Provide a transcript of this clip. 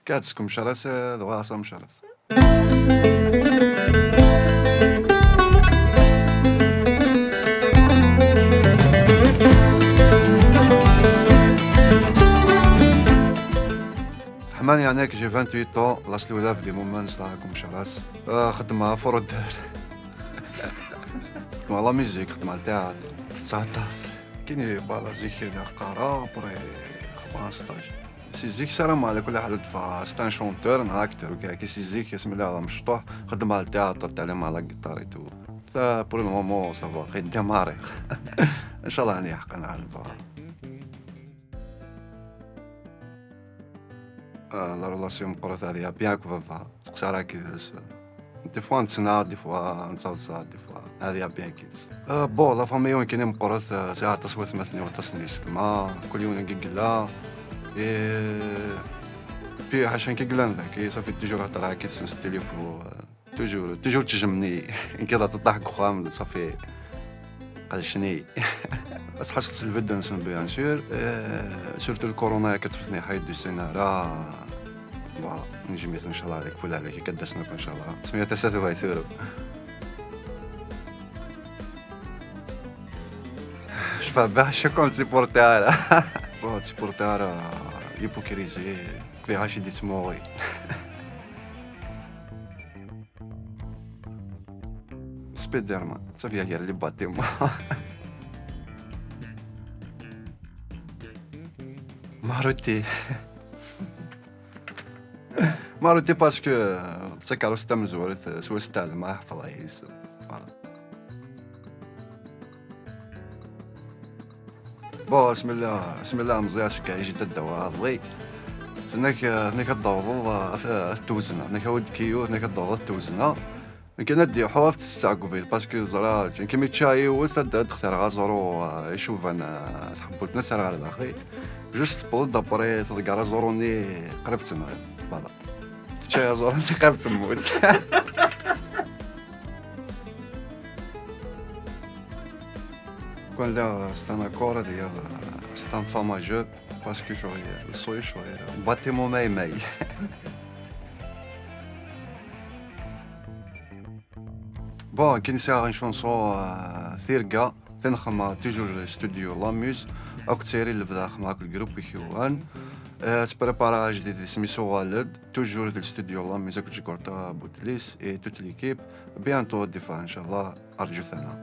كاتسكم شرس دغاسم شرس. حمان يعني كي جي 28 طون لاصلي ولا في دي مومنت راكم شراس خدمة فرد خدمة على ميوزيك خدمة على التياتر 19 كيني بالا زيكينا قرا بري 15 سيزيك سلام على كل حال دفع ستان شونتور انا اكتر وكاع كي سيزيك اسم الله على مشطوح خدم على التياتر تعلم على الجيتار تو تا بور المومون صافا غير ديماري ان شاء الله راني حق انا على الفار لا ريلاسيون مقرات هذه بيان كوفا تقصى على كيدس دي فوا نتسنى دي فوا نتصاد دي فوا هذه بيان كيدس بون لا فامي وين كاين مقرات ساعة تصويت مثني وتصنيست ما كل يوم نقلا بي عشان كيقلان ذاك صافي توجور هضر على كيتسنس التليفون توجور تجمني كذا تضحك خام صافي قال شني تحصلت الفيديو نسن بيان سور سورتو الكورونا كتفتني حيد دو سينارا فوالا نجميت ان شاء الله عليك فول عليك كدسنا ان شاء الله تسميه تساتو ثورو شفا باح شكون تيبورتار بون تيبورتار يبوكريزي كذي هاشي دي تموغي سبيدر مان صافي هي اللي باتي ماروتي باسكو تسكر ستام زورت سوا ستال ما حفظ عيس بون بسم الله مزياش كاع يجي الدواء الله هناك الضوض في التوزنه هناك ود كيو هناك الضوض التوزنه كاين دي حواف تسع كوفيد باسكو زرا كيما تشاي وثد دختار غازورو يشوف انا تحبوت نسر على الاخي جوست بود دابري تلقى زوروني قربت فوالا تشاي زوروني قربت تموت كون لا ستان كور ديال ستان فا ماجور باسكو شويه الصوي شويه باتيمون ماي بون كي نسيها ان شونسون ثيركا تنخما توجور الاستوديو لاموز راك تسيري اللي بدا خما الجروب كيوان تبريبارا جديد سميتو والد توجور الاستوديو لاموز كنت كورتا بوتليس اي توت ليكيب بيانتو ديفا ان شاء الله ارجو ثنا